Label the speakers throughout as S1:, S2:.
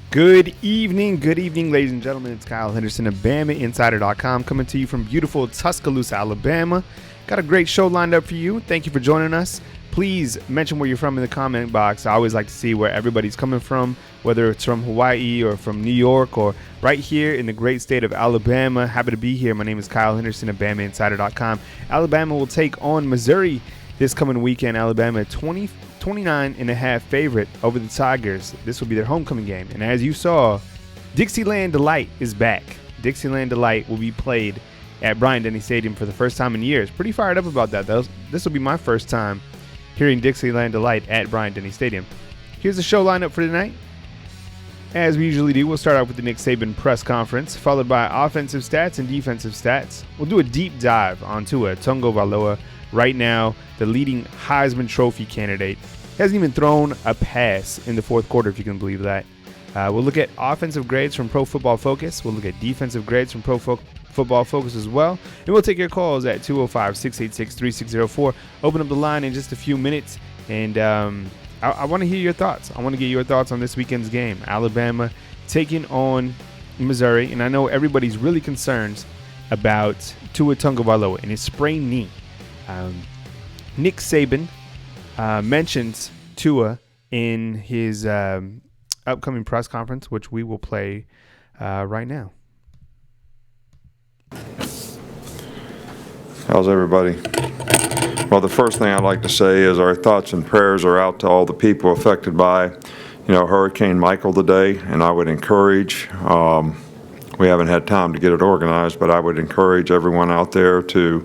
S1: Good evening, ladies and gentlemen. It's Kyle Henderson of BamaInsider.com coming to you from beautiful Tuscaloosa, Alabama. Got a great show lined up for you. Thank you for joining us. Please mention where you're from in the comment box. I always like to see where everybody's coming from, whether it's from Hawaii or from New York or right here in the great state of Alabama. Happy to be here. My name is Kyle Henderson of BamaInsider.com. Alabama will take on Missouri this coming weekend. Alabama 29.5 favorite over the Tigers. This will be their homecoming game. And as you saw, Dixieland Delight is back. Dixieland Delight will be played at Bryant-Denny Stadium for the first time in years. Pretty fired up about that. This will be my first time hearing Dixieland Delight at Bryant-Denny Stadium. Here's the show lineup for tonight. As we usually do, we'll start out with the Nick Saban press conference, followed by offensive stats and defensive stats. We'll do a deep dive on Tua Tagovailoa. Right now, the leading Heisman Trophy candidate hasn't even thrown a pass in the fourth quarter, if you can believe that. We'll look at offensive grades from Pro Football Focus. We'll look at defensive grades from Pro Football Focus as well. And we'll take your calls at 205-686-3604. Open up the line in just a few minutes. And I want to hear your thoughts. I want to get your thoughts on this weekend's game. Alabama taking on Missouri. And I know everybody's really concerned about Tua Tagovailoa and his sprained knee. Nick Saban mentions Tua in his upcoming press conference, which we will play right now.
S2: How's everybody? Well, the first thing I'd like to say is our thoughts and prayers are out to all the people affected by, Hurricane Michael today, and I would encourage, we haven't had time to get it organized, but I would encourage everyone out there to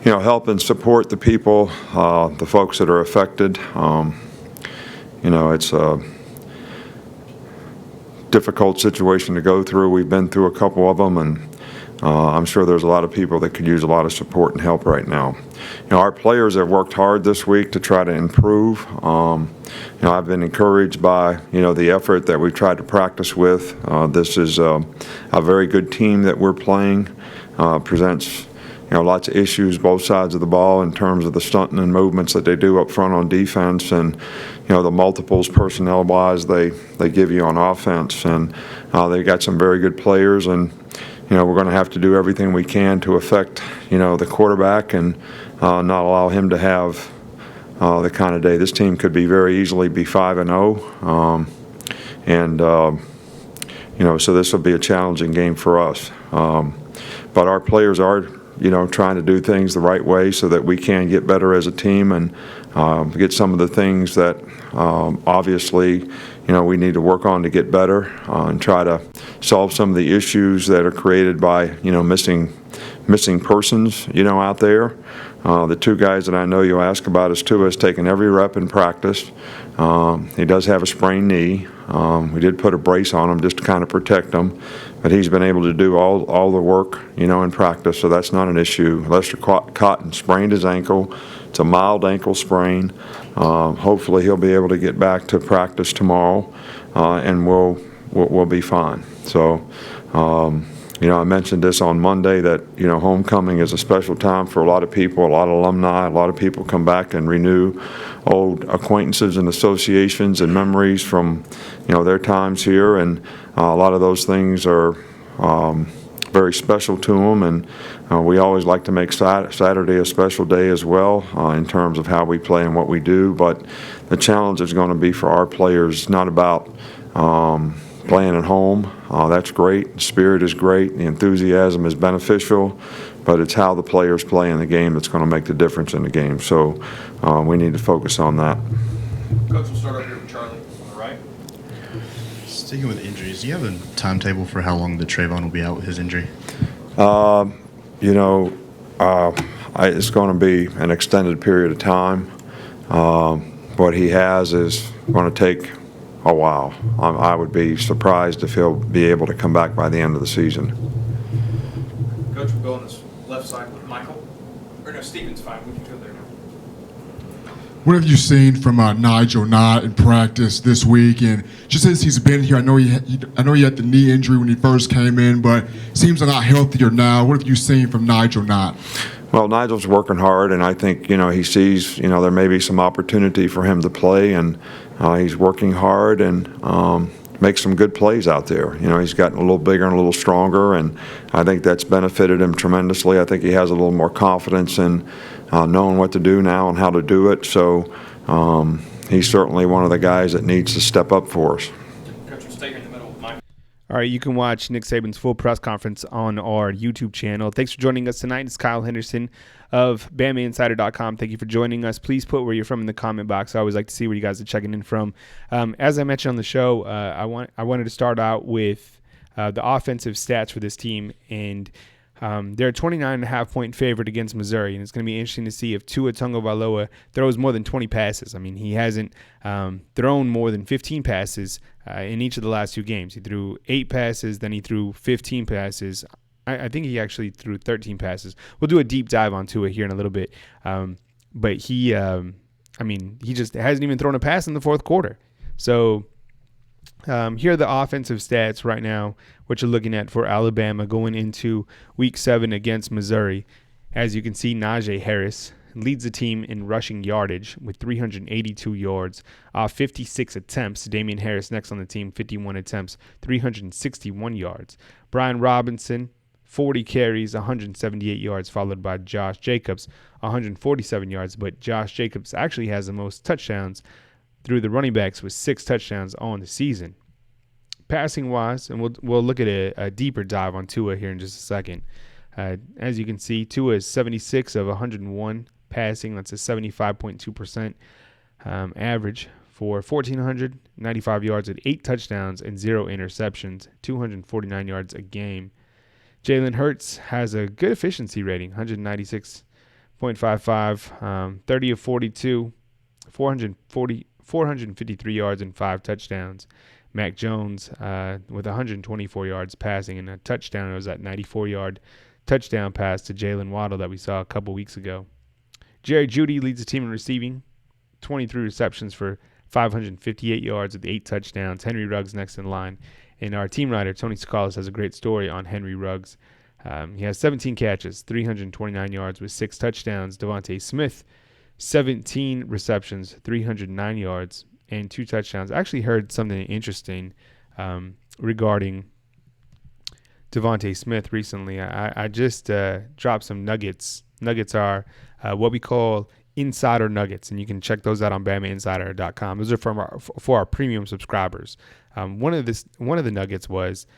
S2: help and support the people, the folks that are affected. It's a difficult situation to go through. We've been through a couple of them, and I'm sure there's a lot of people that could use a lot of support and help right now. Our players have worked hard this week to try to improve. I've been encouraged by, the effort that we've tried to practice with. This is a very good team that we're playing, presents lots of issues both sides of the ball in terms of the stunting and movements that they do up front on defense, and the multiples personnel-wise they give you on offense. And they got some very good players, and we're going to have to do everything we can to affect the quarterback and not allow him to have the kind of day. This team could be very easily be 5-0, so this will be a challenging game for us. But our players are trying to do things the right way so that we can get better as a team and get some of the things that obviously we need to work on to get better and try to solve some of the issues that are created by missing persons out there. The two guys that I know you'll ask about is Tua has taken every rep in practice. He does have a sprained knee. We did put a brace on him just to kind of protect him, but he's been able to do all the work in practice, so that's not an issue. Lester Cotton sprained his ankle. It's a mild ankle sprain. Hopefully he'll be able to get back to practice tomorrow, and we'll be fine. So I mentioned this on Monday that homecoming is a special time for a lot of people, a lot of alumni. A lot of people come back and renew old acquaintances and associations and memories from their times here, and a lot of those things are very special to them, and we always like to make Saturday a special day as well in terms of how we play and what we do. But the challenge is going to be for our players, not about playing at home. That's great. The spirit is great. The enthusiasm is beneficial, but it's how the players play in the game that's going to make the difference in the game. So we need to focus on that.
S3: Coach, we'll start up here with Charlie on the right.
S4: Sticking with injuries, do you have a timetable for how long the Trayvon will be out with his injury?
S2: It's going to be an extended period of time. What he has is going to take a while. I would be surprised if he'll be able to come back by the end of the season.
S3: Coach, we'll go on this left side with Michael. Or no, Steven's fine. We can go there now.
S5: What have you seen from Nigel Knott in practice this week? And just since he's been here, I know he had the knee injury when he first came in, but seems a lot healthier now. What have you seen from Nigel Knott?
S2: Well, Nigel's working hard, and I think he sees there may be some opportunity for him to play, and he's working hard. And make some good plays out there. He's gotten a little bigger and a little stronger, and I think that's benefited him tremendously. I think he has a little more confidence in knowing what to do now and how to do it. So he's certainly one of the guys that needs to step up for us.
S3: Coach, we'll stay here in the middle with Mike.
S1: All right, you can watch Nick Saban's full press conference on our YouTube channel. Thanks for joining us tonight. It's Kyle Henderson of BamaInsider.com. Thank you for joining us. Please put where you're from in the comment box. I always like to see where you guys are checking in from. As I mentioned on the show, I wanted to start out with the offensive stats for this team, and they're a 29.5-point favorite against Missouri, and it's going to be interesting to see if Tua Tagovailoa throws more than 20 passes. I mean, he hasn't thrown more than 15 passes in each of the last 2 games. He threw 8 passes, then he threw 15 passes. I think he actually threw 13 passes. We'll do a deep dive on Tua here in a little bit. But he just hasn't even thrown a pass in the fourth quarter. So here are the offensive stats right now, what you're looking at for Alabama going into Week 7 against Missouri. As you can see, Najee Harris leads the team in rushing yardage with 382 yards off 56 attempts. Damian Harris next on the team, 51 attempts, 361 yards. Brian Robinson, 40 carries, 178 yards, followed by Josh Jacobs, 147 yards. But Josh Jacobs actually has the most touchdowns through the running backs with 6 touchdowns on the season. Passing-wise, and we'll look at a deeper dive on Tua here in just a second. As you can see, Tua is 76 of 101 passing. That's a 75.2% average for 1,495 yards at 8 touchdowns and 0 interceptions, 249 yards a game. Jalen Hurts has a good efficiency rating, 196.55, 30 of 42, 453 yards and 5 touchdowns. Mac Jones with 124 yards passing and a touchdown. It was that 94-yard touchdown pass to Jalen Waddle that we saw a couple weeks ago. Jerry Jeudy leads the team in receiving, 23 receptions for 558 yards with 8 touchdowns. Henry Ruggs next in line. And our team writer, Tony Sakalas, has a great story on Henry Ruggs. He has 17 catches, 329 yards with 6 touchdowns. Devontae Smith, 17 receptions, 309 yards, and 2 touchdowns. I actually heard something interesting regarding Devontae Smith recently. I just dropped some nuggets. Nuggets are what we call insider nuggets, and you can check those out on BamaInsider.com. Those are for our premium subscribers. One of the nuggets was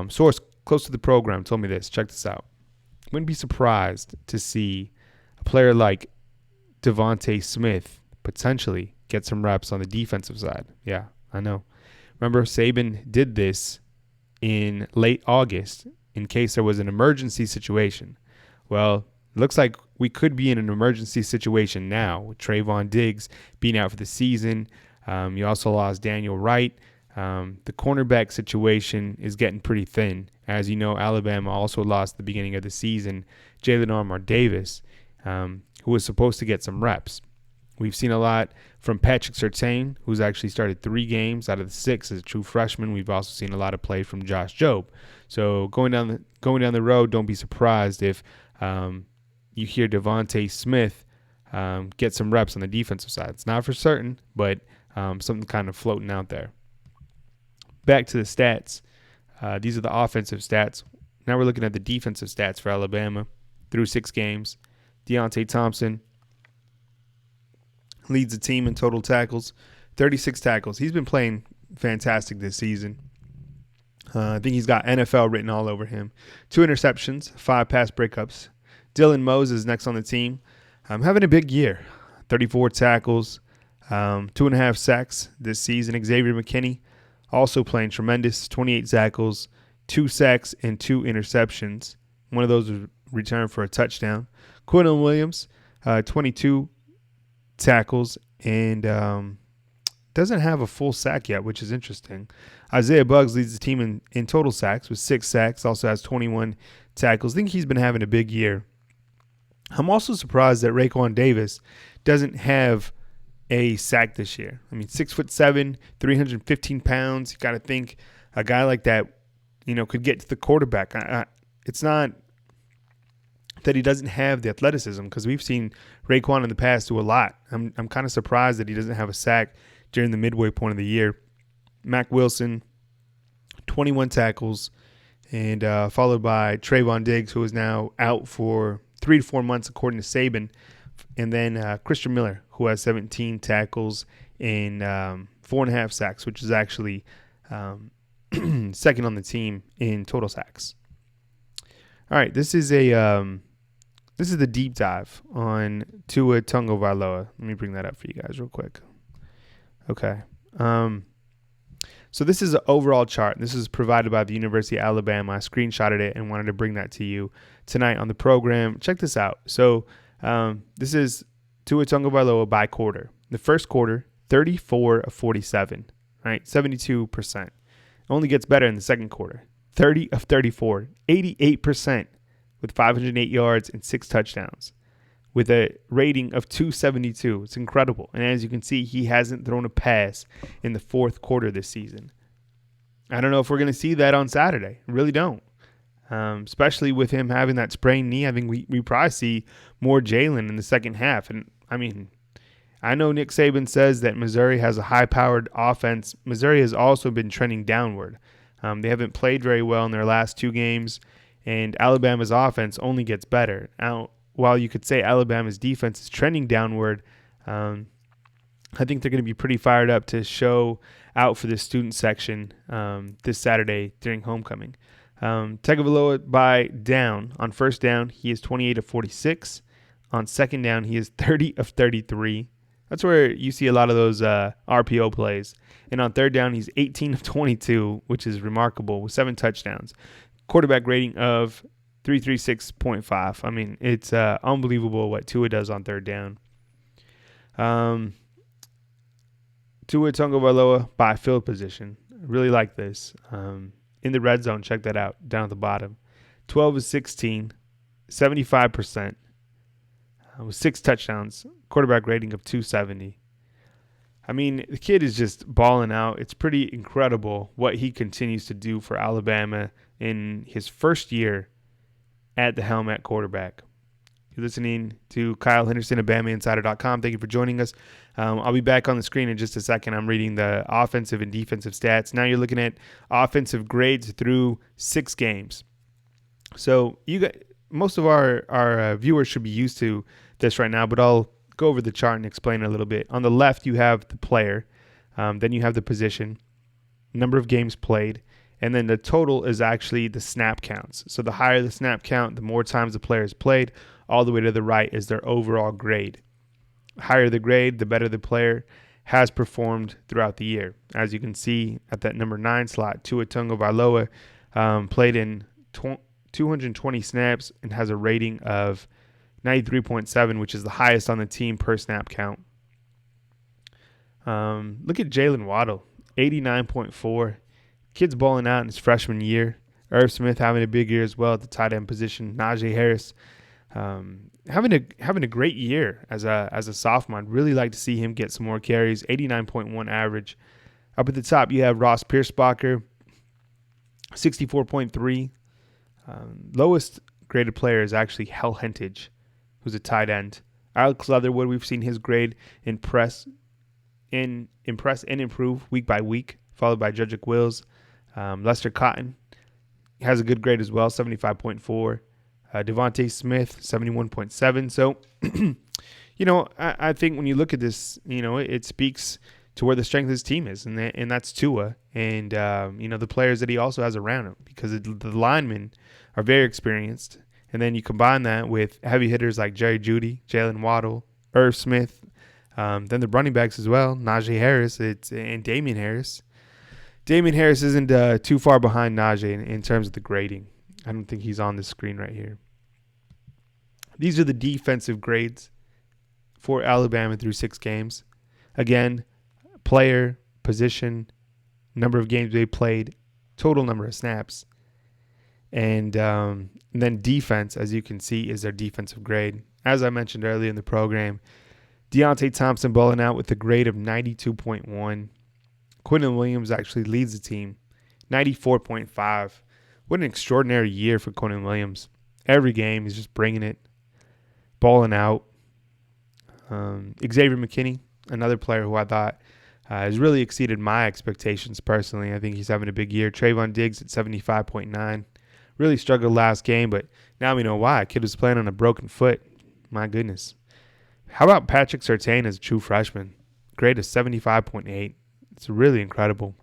S1: source close to the program told me this. Check this out. Wouldn't be surprised to see a player like Devontae Smith potentially get some reps on the defensive side. Yeah, I know. Remember, Saban did this in late August in case there was an emergency situation. Well, looks like we could be in an emergency situation now with Trayvon Diggs being out for the season. You also lost Daniel Wright. The cornerback situation is getting pretty thin. As you know, Alabama also lost at the beginning of the season Jalen Armour-Davis, who was supposed to get some reps. We've seen a lot from Patrick Surtain, who's actually started 3 games out of the 6 as a true freshman. We've also seen a lot of play from Josh Jobe. So going down the road, don't be surprised if you hear Devontae Smith get some reps on the defensive side. It's not for certain, but something kind of floating out there. Back to the stats. These are the offensive stats. Now we're looking at the defensive stats for Alabama through 6 games. Deontay Thompson leads the team in total tackles, 36 tackles. He's been playing fantastic this season. I think he's got NFL written all over him. 2 interceptions, 5 pass breakups. Dylan Moses next on the team. Having a big year. 34 tackles, 2.5 sacks this season. Xavier McKinney also playing tremendous. 28 tackles, 2 sacks, and 2 interceptions. One of those was returned for a touchdown. Quinton Williams, 22 tackles, and doesn't have a full sack yet, which is interesting. Isaiah Buggs leads the team in total sacks with 6 sacks, also has 21 tackles. I think he's been having a big year. I'm also surprised that Raekwon Davis doesn't have a sack this year. I mean, 6'7", 315 pounds. You got to think a guy like that, could get to the quarterback. It's not that he doesn't have the athleticism, because we've seen Raekwon in the past do a lot. I'm kind of surprised that he doesn't have a sack during the midway point of the year. Mack Wilson, 21 tackles, and followed by Trayvon Diggs, who is now out for 3 to 4 months, according to Saban. And then Christian Miller, who has 17 tackles and 4.5 sacks, which is actually second on the team in total sacks. All right, this is the deep dive on Tua Tagovailoa. Let me bring that up for you guys real quick. Okay. So this is an overall chart. This is provided by the University of Alabama. I screenshotted it and wanted to bring that to you tonight on the program. Check this out. So this is Tua Tagovailoa by quarter. The first quarter, 34 of 47, right? 72%. Only gets better in the second quarter. 30 of 34, 88% with 508 yards and 6 touchdowns with a rating of 272. It's incredible. And as you can see, he hasn't thrown a pass in the fourth quarter this season. I don't know if we're going to see that on Saturday. I really don't. Especially with him having that sprained knee. I think we probably see more Jalen in the second half. And, I mean, I know Nick Saban says that Missouri has a high-powered offense. Missouri has also been trending downward. They haven't played very well in their last 2 games, and Alabama's offense only gets better. Now, while you could say Alabama's defense is trending downward, I think they're going to be pretty fired up to show out for the student section this Saturday during homecoming. Tagovailoa by down. On first down, he is 28 of 46. On second down, he is 30 of 33. That's where you see a lot of those RPO plays. And on third down, he's 18 of 22, which is remarkable, with 7 touchdowns. Quarterback rating of 336.5. I mean, it's unbelievable what Tua does on third down. Tua Tagovailoa by field position. I really like this. In the red zone, check that out, down at the bottom. 12 of 16, 75%. With 6 touchdowns, quarterback rating of 270. I mean, the kid is just balling out. It's pretty incredible what he continues to do for Alabama in his first year at the helm at quarterback. You're listening to Kyle Henderson of BamaInsider.com. Thank you for joining us. I'll be back on the screen in just a second. I'm reading the offensive and defensive stats. Now you're looking at offensive grades through 6 games. So most of our viewers should be used to this right now, but I'll go over the chart and explain it a little bit. On the left, you have the player. Then you have the position, number of games played, and then the total is actually the snap counts. So the higher the snap count, the more times the player has played. All the way to the right is their overall grade. The higher the grade, the better the player has performed throughout the year. As you can see at that number 9 slot, Tua Tagovailoa played in 220 snaps and has a rating of 93.7, which is the highest on the team per snap count. Look at Jalen Waddle, 89.4. Kid's balling out in his freshman year. Irv Smith having a big year as well at the tight end position. Najee Harris having a great year as a sophomore. I'd really like to see him get some more carries. 89.1 average. Up at the top, you have Ross Piersbacher, 64.3. Lowest graded player is actually Hal Hentage, who's a tight end. Alex Leatherwood, we've seen his grade impress and improve week by week, followed by Jedrick Wills. Lester Cotton has a good grade as well, 75.4. Devontae Smith, 71.7. So, I think when you look at this, it speaks to where the strength of his team is, and that's Tua and, the players that he also has around him, because the linemen are very experienced. And then you combine that with heavy hitters like Jerry Jeudy, Jalen Waddle, Irv Smith, then the running backs as well, Najee Harris and Damian Harris. Damian Harris isn't too far behind Najee in terms of the grading. I don't think he's on the screen right here. These are the defensive grades for Alabama through 6 games. Again, player, position, number of games they played, total number of snaps. And then defense, as you can see, is their defensive grade. As I mentioned earlier in the program, Deontay Thompson balling out with a grade of 92.1. Quinton Williams actually leads the team, 94.5. What an extraordinary year for Quinton Williams. Every game, he's just bringing it, balling out. Xavier McKinney, another player who I thought has really exceeded my expectations personally. I think he's having a big year. Trayvon Diggs at 75.9. Really struggled last game, but now we know why. Kid was playing on a broken foot. My goodness. How about Patrick Surtain as a true freshman? Grade of 75.8. It's really incredible.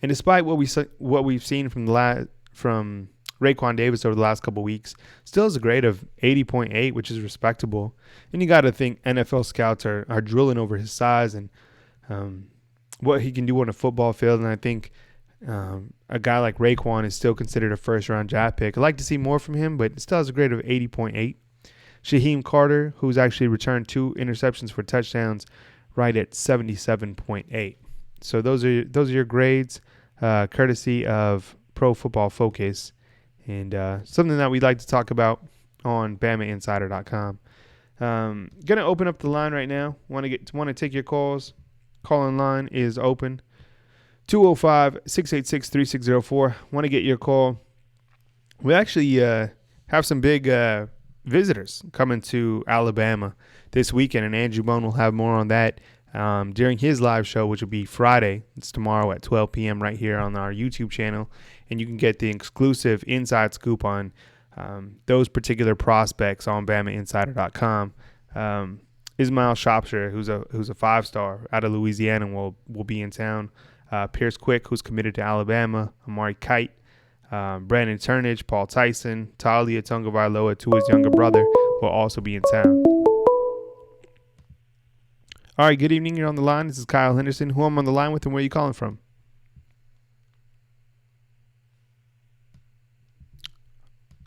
S1: And despite what we've seen from Raekwon Davis over the last couple weeks, still has a grade of 80.8, which is respectable. And you got to think NFL scouts are drilling over his size and what he can do on a football field. And I think a guy like Raekwon is still considered a first-round draft pick. I'd like to see more from him, but still has a grade of 80.8. Shaheem Carter, who's actually returned 2 interceptions for touchdowns, right at 77.8. So those are your grades, courtesy of Pro Football Focus, and something that we'd like to talk about on BamaInsider.com. Gonna open up the line right now. Want to take your calls. Call-in line is open. 205-686-3604. Want to get your call. We actually have some big visitors coming to Alabama this weekend, and Andrew Bone will have more on that during his live show, which will be Friday. It's tomorrow at 12 p.m. right here on our YouTube channel, and you can get the exclusive inside scoop on those particular prospects on BamaInsider.com. Ismail Shropshire, who's a 5-star out of Louisiana, will be in town. Pierce Quick, who's committed to Alabama. Amari Kite, Brandon Turnage, Paul Tyson, Talia Tungavailoa, Tua's younger brother, will also be in town. All right, good evening. You're on the line. This is Kyle Henderson. Who I'm on the line with and where are you calling from?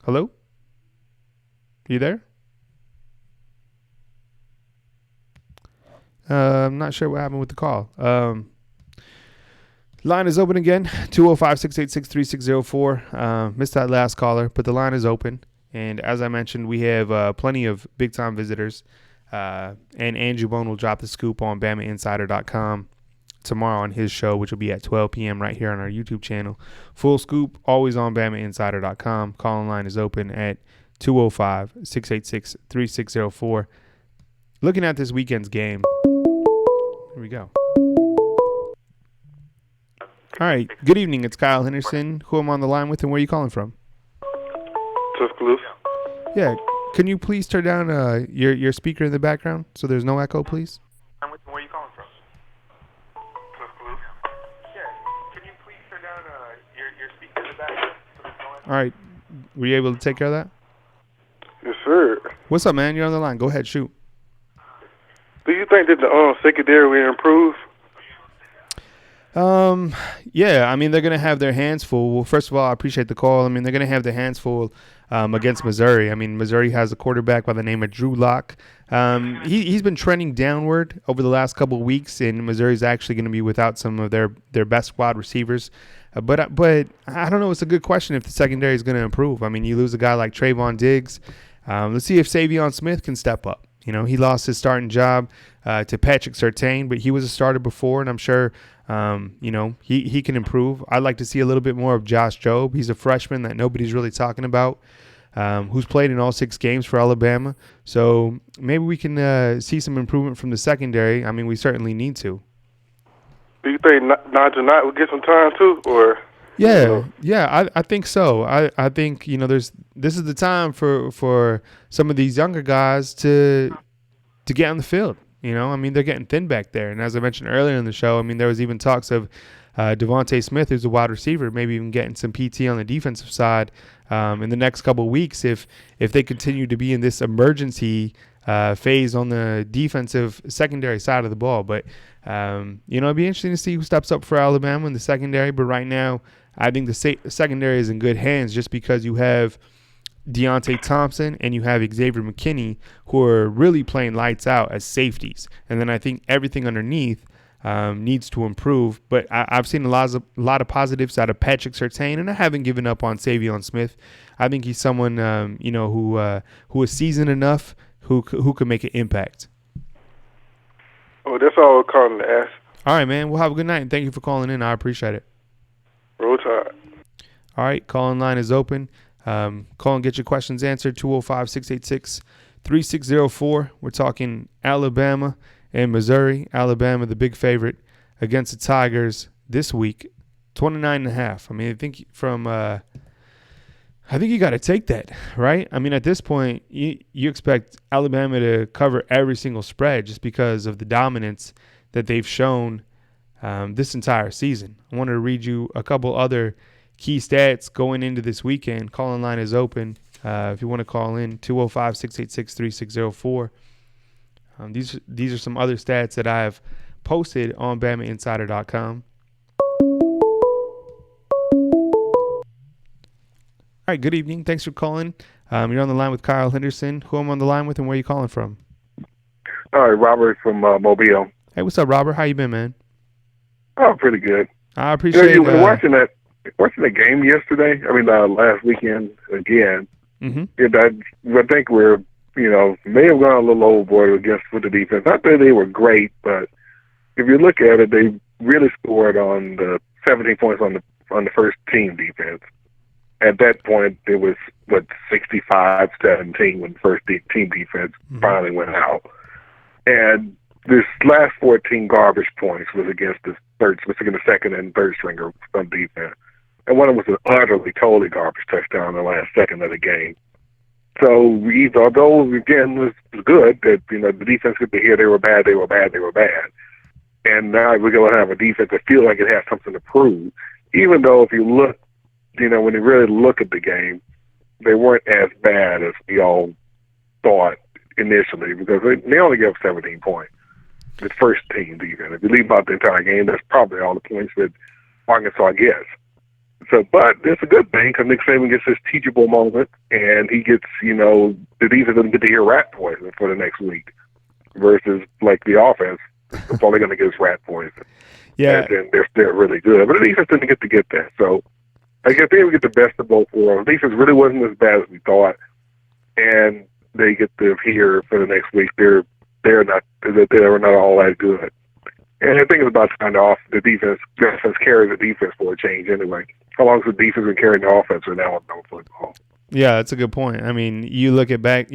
S1: Hello? You there? I'm not sure what happened with the call. Line is open again, 205-686-3604. Missed that last caller, but the line is open. And as I mentioned, we have plenty of big-time visitors. And Andrew Bone will drop the scoop on BamaInsider.com tomorrow on his show, which will be at 12 p.m. right here on our YouTube channel. Full scoop, always on BamaInsider.com. Call line is open at 205-686-3604. Looking at this weekend's game. Here we go. All right. Good evening. It's Kyle Henderson. Who am I on the line with and where are you calling from?
S6: Tuscaloosa.
S1: Yeah. Can you please turn down your speaker in the background so there's no echo, please?
S6: Where are you calling from? Tuscaloosa. Yeah. Can you please turn down your speaker in the background so there's no echo?
S1: All right. Were you able to take care of that?
S6: Yes, sir.
S1: What's up, man? You're on the line. Go ahead. Shoot.
S6: Do you think that the secondary will improve?
S1: Yeah, I mean, they're going to have their hands full. Well, first of all, I appreciate the call. I mean, they're going to have their hands full against Missouri. I mean, Missouri has a quarterback by the name of Drew Lock. He's been trending downward over the last couple of weeks, and Missouri's actually going to be without some of their best wide receivers. But I don't know. It's a good question if the secondary is going to improve. I mean, you lose a guy like Trayvon Diggs. Let's see if Savion Smith can step up. You know, he lost his starting job to Patrick Surtain, but he was a starter before, and I'm sure, he can improve. I'd like to see a little bit more of Josh Jobe. He's a freshman that nobody's really talking about, who's played in all 6 games for Alabama. So maybe we can see some improvement from the secondary. I mean, we certainly need to.
S6: Do you think Nigel Knight will get some time too, or?
S1: Yeah, I think so. I think, this is the time for some of these younger guys to get on the field. I mean, they're getting thin back there. And as I mentioned earlier in the show, I mean, there was even talks of Devontae Smith, who's a wide receiver, maybe even getting some PT on the defensive side in the next couple of weeks if they continue to be in this emergency phase on the defensive secondary side of the ball. But, it'd be interesting to see who steps up for Alabama in the secondary. But right now, I think the secondary is in good hands just because you have Deontay Thompson and you have Xavier McKinney, who are really playing lights out as safeties. And then I think everything underneath needs to improve. But I've seen a lot of positives out of Patrick Surtain, and I haven't given up on Savion Smith. I think he's someone who is seasoned enough who can make an impact.
S6: Oh, that's all we're calling to ask.
S1: All right, man. Well, have a good night, and thank you for calling in. I appreciate it.
S6: Roll Tide.
S1: All right, call-in line is open. Call and get your questions answered, 205-686-3604. We're talking Alabama in Missouri. Alabama, the big favorite against the Tigers this week, 29.5. I mean, I think you got to take that, right? I mean, at this point, you expect Alabama to cover every single spread just because of the dominance that they've shown this entire season. I wanted to read you a couple other key stats going into this weekend. Call-in line is open. If you want to call in, 205-686-3604. These are some other stats that I have posted on BamaInsider.com. All right, good evening. Thanks for calling. You're on the line with Kyle Henderson. Who am I on the line with, and where are you calling from?
S6: All right, Robert from Mobile.
S1: Hey, what's up, Robert? How you been, man?
S6: Oh, pretty good.
S1: I appreciate
S6: you were watching the game yesterday. I mean, last weekend again.
S1: Mm-hmm.
S6: I think we're may have gone a little overboard with the defense. Not that they were great, but if you look at it, they really scored on the 17 points on the first team defense. At that point, it was 65-17 when the first team defense finally went out, and this last 14 garbage points was against the second and third stringer on defense, and one of them was an totally garbage touchdown in the last second of the game. So although again was good that the defense could be here, they were bad, and now we're going to have a defense that feels like it has something to prove, even though if you look. When you really look at the game, they weren't as bad as we all thought initially because they only gave 17 points. The first team defense. If you leave out the entire game, that's probably all the points that Arkansas gets. So, but it's a good thing because Nick Saban gets his teachable moment, and he gets, the defense doesn't get to hear rat poison for the next week versus like the offense. It's only going to get us rat poison.
S1: Yeah,
S6: and they're really good, but the defense didn't get to get that. So. I guess they would get the best of both worlds. Defense really wasn't as bad as we thought, and they get to hear for the next week they're not all that good. And I think it's about time the defense carries the defense for a change anyway. How long has the defense been carrying the offense in Alabama football?
S1: Yeah, that's a good point. I mean, you look back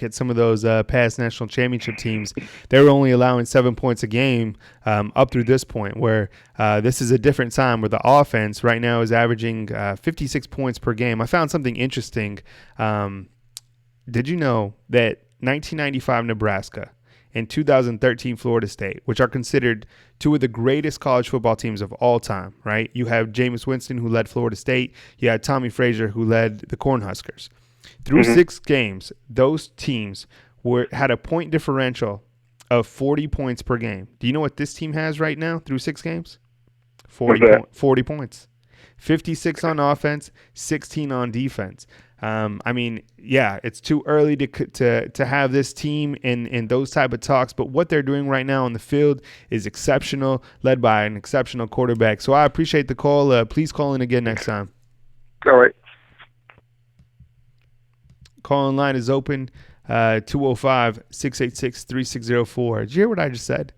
S1: at some of those past national championship teams. They were only allowing 7 points a game up through this point, where this is a different time where the offense right now is averaging 56 points per game. I found something interesting. Did you know that 1995 Nebraska and 2013 Florida State, which are considered two of the greatest college football teams of all time, right? You have Jameis Winston, who led Florida State. You had Tommy Frazier, who led the Cornhuskers. Through 6 games, those teams had a point differential of 40 points per game. Do you know what this team has right now through 6 games? 40 points. 56 on offense, 16 on defense. I mean, yeah, it's too early to have this team in those type of talks, but what they're doing right now on the field is exceptional, led by an exceptional quarterback. So I appreciate the call. Please call in again next time.
S6: All right.
S1: Call-in line is open, 205-686-3604. Did you hear what I just said?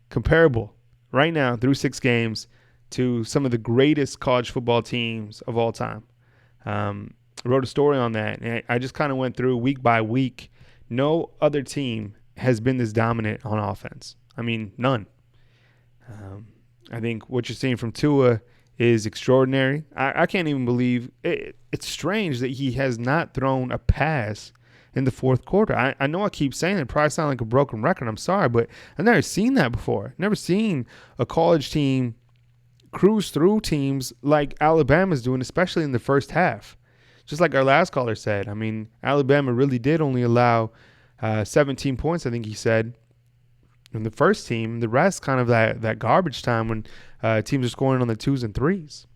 S1: Comparable right now through 6 games to some of the greatest college football teams of all time. I wrote a story on that, and I just kind of went through week by week. No other team has been this dominant on offense. I mean, none. I think what you're seeing from Tua is extraordinary. I can't even believe it. It's strange that he has not thrown a pass in the fourth quarter. I know I keep saying it. Probably sound like a broken record. I'm sorry, but I've never seen that before. Never seen a college team cruise through teams like Alabama's doing, especially in the first half. Just like our last caller said, I mean, Alabama really did only allow 17 points, I think he said, in the first team. The rest kind of that garbage time when teams are scoring on the 2s and 3s.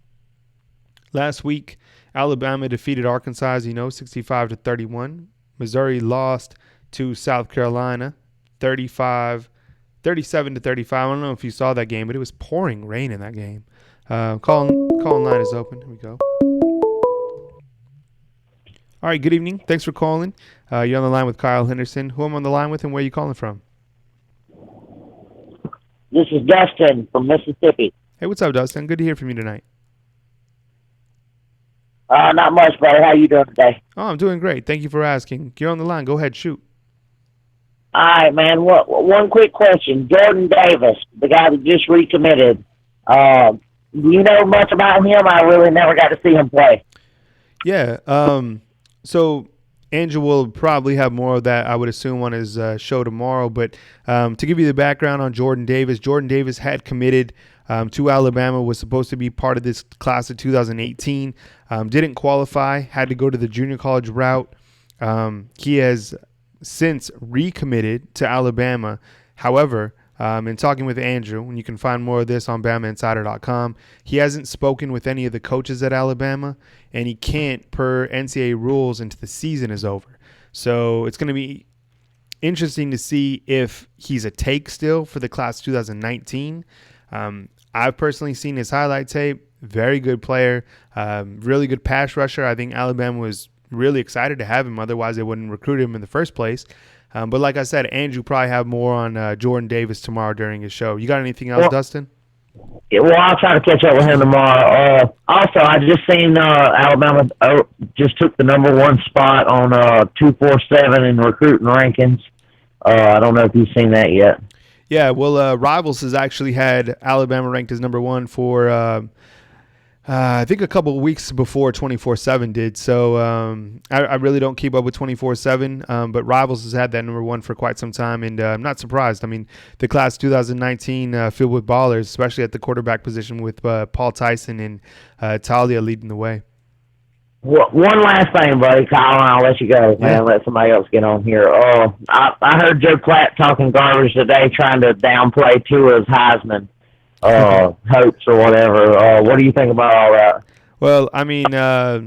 S1: Last week, Alabama defeated Arkansas, as you know, 65-31. Missouri lost to South Carolina, 37-35. I don't know if you saw that game, but it was pouring rain in that game. Call line is open. Here we go. All right, good evening. Thanks for calling. You're on the line with Kyle Henderson. Who am I on the line with, and where are you calling from?
S7: This is Dustin from Mississippi.
S1: Hey, what's up, Dustin? Good to hear from you tonight.
S7: Not much, brother. How you doing today?
S1: Oh, I'm doing great. Thank you for asking. You're on the line. Go ahead, shoot.
S7: All right, man. One quick question. Jordan Davis, the guy that just recommitted. Do you know much about him? I really never got to see him play.
S1: Yeah. So Andrew will probably have more of that, I would assume, on his show tomorrow. But to give you the background on Jordan Davis had committed to Alabama, was supposed to be part of this class of 2018, didn't qualify, had to go to the junior college route. He has since recommitted to Alabama. However, in talking with Andrew, and you can find more of this on BamaInsider.com, he hasn't spoken with any of the coaches at Alabama, and he can't per NCAA rules until the season is over. So it's going to be interesting to see if he's a take still for the class 2019. I've personally seen his highlight tape. Very good player, really good pass rusher. I think Alabama was really excited to have him. Otherwise, they wouldn't recruit him in the first place. But like I said, Andrew probably have more on Jordan Davis tomorrow during his show. You got anything else, Dustin?
S7: Yeah, well, I'll try to catch up with him tomorrow. Also, I just seen Alabama just took the number 1 spot on 247 in recruiting rankings. I don't know if you've seen that yet.
S1: Yeah, well, Rivals has actually had Alabama ranked as number 1 for I think a couple of weeks before 24/7 did. So I really don't keep up with 24/7, but Rivals has had that number 1 for quite some time, and I'm not surprised. I mean, the class 2019 filled with ballers, especially at the quarterback position with Paul Tyson and Talia leading the way.
S7: One last thing, buddy, Kyle, and I'll let you go, man. Let somebody else get on here. I heard Joe Platt talking garbage today, trying to downplay Tua's Heisman hopes or whatever. What do you think about all that?
S1: Well, I mean, I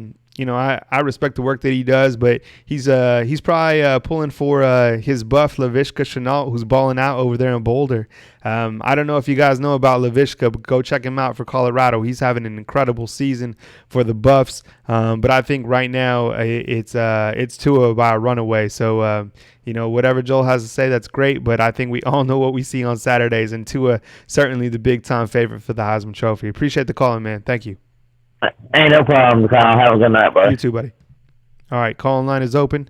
S1: respect the work that he does, but he's probably pulling for his buff Laviska Shenault, who's balling out over there in Boulder. I don't know if you guys know about Laviska, but go check him out for Colorado. He's having an incredible season for the Buffs. But I think right now it's Tua by a runaway. So whatever Joel has to say, that's great. But I think we all know what we see on Saturdays, and Tua certainly the big time favorite for the Heisman Trophy. Appreciate the call, man. Thank you.
S7: Ain't no problem, Kyle. Have a good night, buddy.
S1: You too, buddy. All right, call line is open.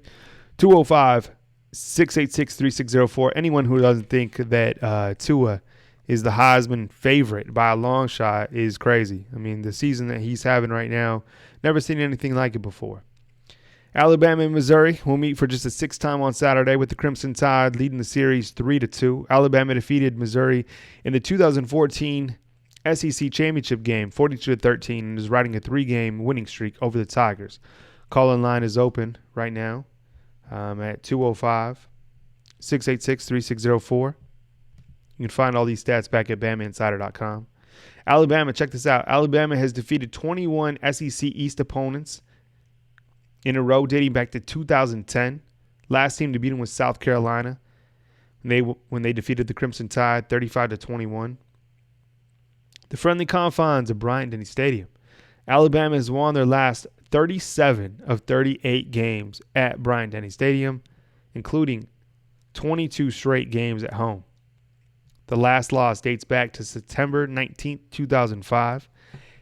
S1: 205-686-3604. Anyone who doesn't think that Tua is the Heisman favorite by a long shot is crazy. I mean, the season that he's having right now, never seen anything like it before. Alabama and Missouri will meet for just a 6th time on Saturday, with the Crimson Tide leading the series 3-2. Alabama defeated Missouri in the 2014 SEC championship game 42-13 and is riding a 3-game winning streak over the Tigers. Call-in line is open right now at 205-686-3604. You can find all these stats back at BamaInsider.com. Alabama, check this out. Alabama has defeated 21 SEC East opponents in a row dating back to 2010. Last team to beat them was South Carolina when they defeated the Crimson Tide 35-21. The friendly confines of Bryant-Denny Stadium. Alabama has won their last 37 of 38 games at Bryant-Denny Stadium, including 22 straight games at home. The last loss dates back to September 19, 2005.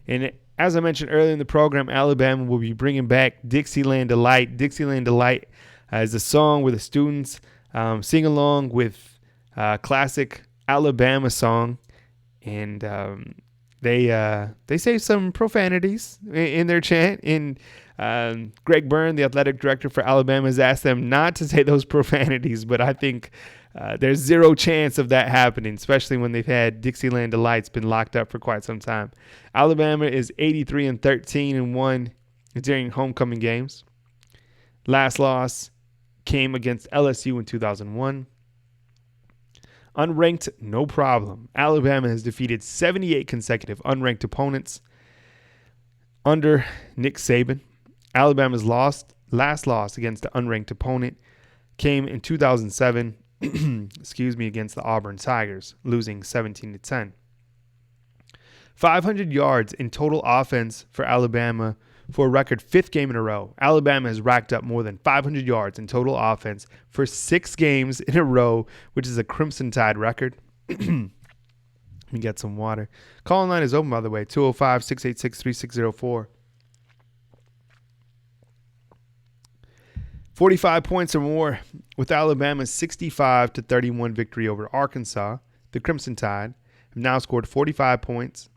S1: And as I mentioned earlier in the program, Alabama will be bringing back Dixieland Delight. Dixieland Delight is a song where the students sing along with classic Alabama song. And they say some profanities in their chant. And Greg Byrne, the athletic director for Alabama, has asked them not to say those profanities. But I think there's zero chance of that happening, especially when they've had Dixieland Delight's been locked up for quite some time. Alabama is 83-13-1 during homecoming games. Last loss came against LSU in 2001. Unranked, no problem. Alabama has defeated 78 consecutive unranked opponents under Nick Saban. Alabama's last loss against the unranked opponent came in 2007, against the Auburn Tigers, losing 17-10. 500 yards in total offense for Alabama for a record 5th game in a row. Alabama has racked up more than 500 yards in total offense for 6 games in a row, which is a Crimson Tide record. Let me get some water. Call line is open, by the way, 205-686-3604. 45 points or more With Alabama's 65-31 victory over Arkansas, the Crimson Tide have now scored 45 points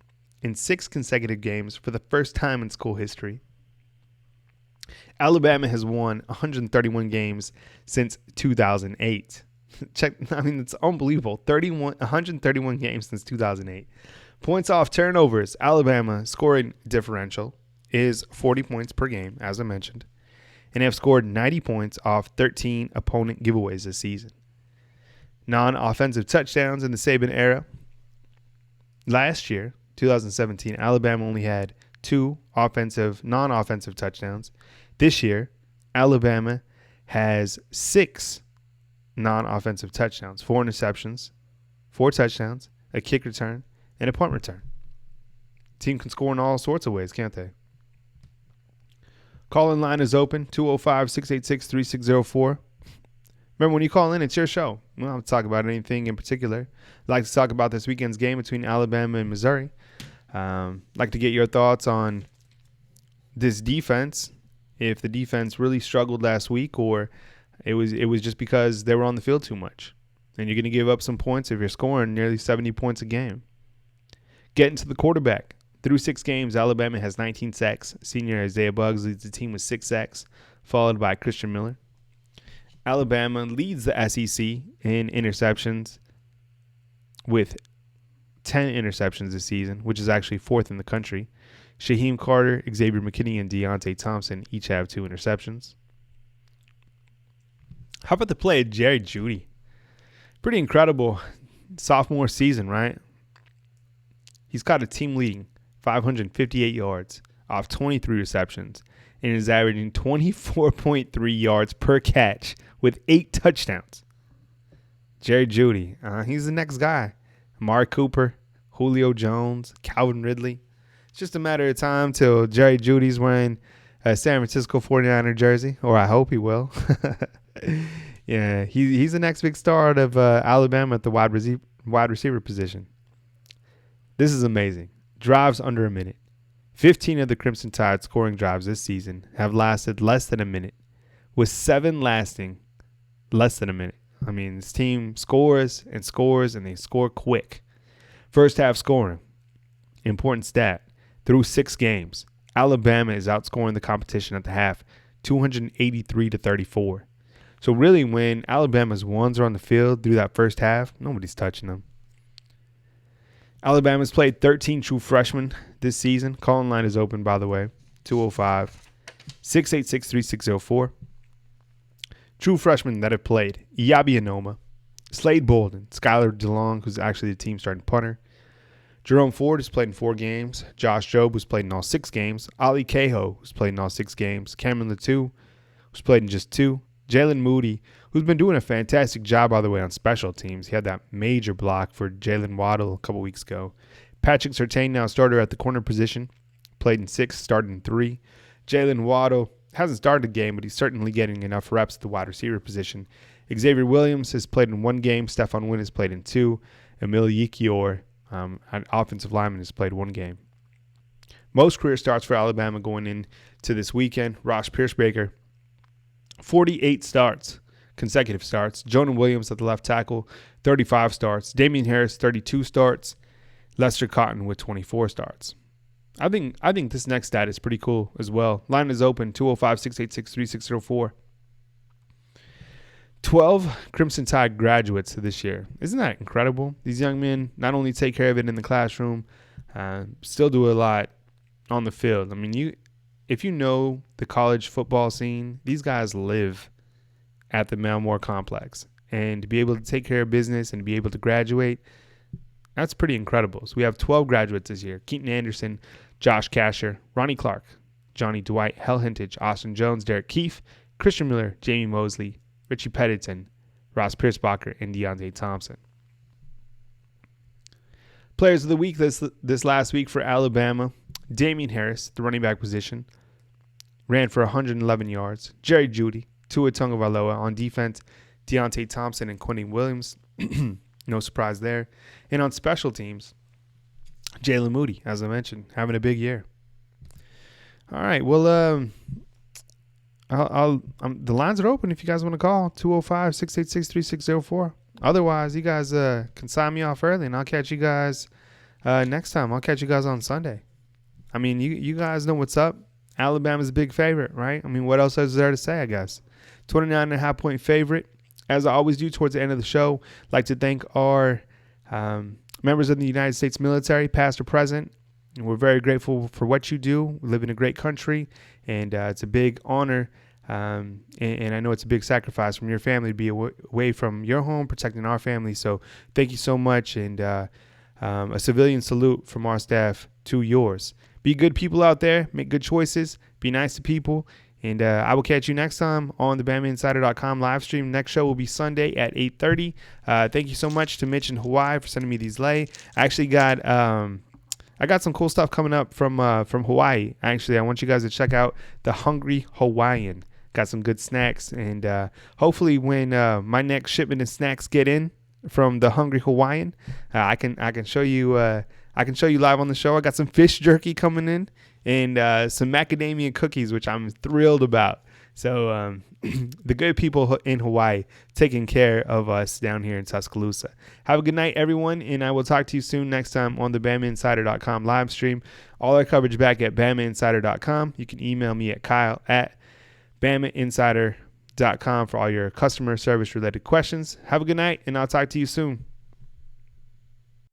S1: in 6 consecutive games for the first time in school history. Alabama has won 131 games since 2008. It's unbelievable. 131 games since 2008. Points off turnovers. Alabama scoring differential is 40 points per game, as I mentioned, and have scored 90 points off 13 opponent giveaways this season. Non-offensive touchdowns in the Saban era. Last year, 2017, Alabama only had 2 non-offensive touchdowns. This year, Alabama has 6 non-offensive touchdowns, 4 interceptions, 4 touchdowns, a kick return, and a punt return. Team can score in all sorts of ways, can't they? Call-in line is open, 205-686-3604. Remember, when you call in, it's your show. We don't have to talk about anything in particular. I'd like to talk about this weekend's game between Alabama and Missouri. Like to get your thoughts on this defense, if the defense really struggled last week, or it was just because they were on the field too much. And you're going to give up some points if you're scoring nearly 70 points a game. Getting to the quarterback. Through 6 games, Alabama has 19 sacks. Senior Isaiah Buggs leads the team with 6 sacks, followed by Christian Miller. Alabama leads the SEC in interceptions with 10 interceptions this season, which is actually 4th in the country. Shaheem Carter, Xavier McKinney, and Deontay Thompson each have 2 interceptions. How about the play of Jerry Jeudy? Pretty incredible sophomore season, right? He's got a team-leading 558 yards off 23 receptions and is averaging 24.3 yards per catch with 8 touchdowns. Jerry Jeudy, he's the next guy. Amari Cooper, Julio Jones, Calvin Ridley. It's just a matter of time till Jerry Jeudy's wearing a San Francisco 49er jersey, or I hope he will. Yeah, he's the next big star of Alabama at the wide receiver position. This is amazing. Drives under a minute. 15 of the Crimson Tide scoring drives this season have lasted less than a minute, with 7 lasting less than a minute. I mean, this team scores, and they score quick. First half scoring. Important stat. Through 6 games, Alabama is outscoring the competition at the half 283-34. So really, when Alabama's ones are on the field through that first half, nobody's touching them. Alabama's played 13 true freshmen this season. Call-in line is open, by the way, 205-686-3604. True freshmen that have played: Yabi Anoma, Slade Bolden, Skylar DeLong, who's actually the team's starting punter. Jerome Ford has played in 4 games. Josh Jobe, who's played in all 6 games. Ali Cahoe, who's played in all 6 games. Cameron Latou, who's played in just 2. Jalen Moody, who's been doing a fantastic job, by the way, on special teams. He had that major block for Jalen Waddle a couple weeks ago. Patrick Surtain, now starter at the corner position, played in 6, started in 3. Jalen Waddle hasn't started a game, but he's certainly getting enough reps at the wide receiver position. Xavier Williams has played in 1 game. Stephon Wynn has played in 2. Emil Yikior, an offensive lineman, has played 1 game. Most career starts for Alabama going into this weekend. Ross Piercebaker, 48 starts, consecutive starts. Jonah Williams at the left tackle, 35 starts. Damian Harris, 32 starts. Lester Cotton with 24 starts. I think this next stat is pretty cool as well. Line is open, 205-686-3604. 12 Crimson Tide graduates this year. Isn't that incredible? These young men not only take care of it in the classroom, still do a lot on the field. I mean, if you know the college football scene, these guys live at the Malmore Complex. And to be able to take care of business and to be able to graduate, that's pretty incredible. So we have 12 graduates this year. Keaton Anderson, Josh Casher, Ronnie Clark, Johnny Dwight, Hell Hintage, Austin Jones, Derek Keefe, Christian Miller, Jamie Mosley, Richie Pettiton, Ross Piercebacher, and Deontay Thompson. Players of the week this last week for Alabama: Damian Harris, the running back position, ran for 111 yards. Jerry Jeudy, Tua Tagovailoa. On defense, Deontay Thompson and Quentin Williams. No surprise there. And on special teams, Jalen Moody, as I mentioned, having a big year. All right, well, The lines are open if you guys want to call 205-686-3604. Otherwise, you guys can sign me off early, and I'll catch you guys next time. I'll catch you guys on Sunday. I mean, you guys know what's up. Alabama's a big favorite, right? I mean, what else is there to say, I guess? 29.5-point favorite. As I always do towards the end of the show, I'd like to thank our members of the United States military, past or present. And we're very grateful for what you do. We live in a great country, and it's a big honor. And I know it's a big sacrifice from your family to be away from your home, protecting our family. So thank you so much, and a civilian salute from our staff to yours. Be good people out there. Make good choices. Be nice to people. And I will catch you next time on the BamaInsider.com live stream. Next show will be Sunday at 8:30. Thank you so much to Mitch in Hawaii for sending me these lei. I actually got some cool stuff coming up from Hawaii. Actually, I want you guys to check out the Hungry Hawaiian. Got some good snacks, and hopefully when my next shipment of snacks get in from the Hungry Hawaiian, I can show you live on the show. I got some fish jerky coming in, and some macadamia cookies, which I'm thrilled about. So the good people in Hawaii taking care of us down here in Tuscaloosa. Have a good night, everyone, and I will talk to you soon next time on the BamaInsider.com live stream. All our coverage back at BamaInsider.com. You can email me at Kyle@BamaInsider.com for all your customer service related questions. Have a good night, and I'll talk to you soon.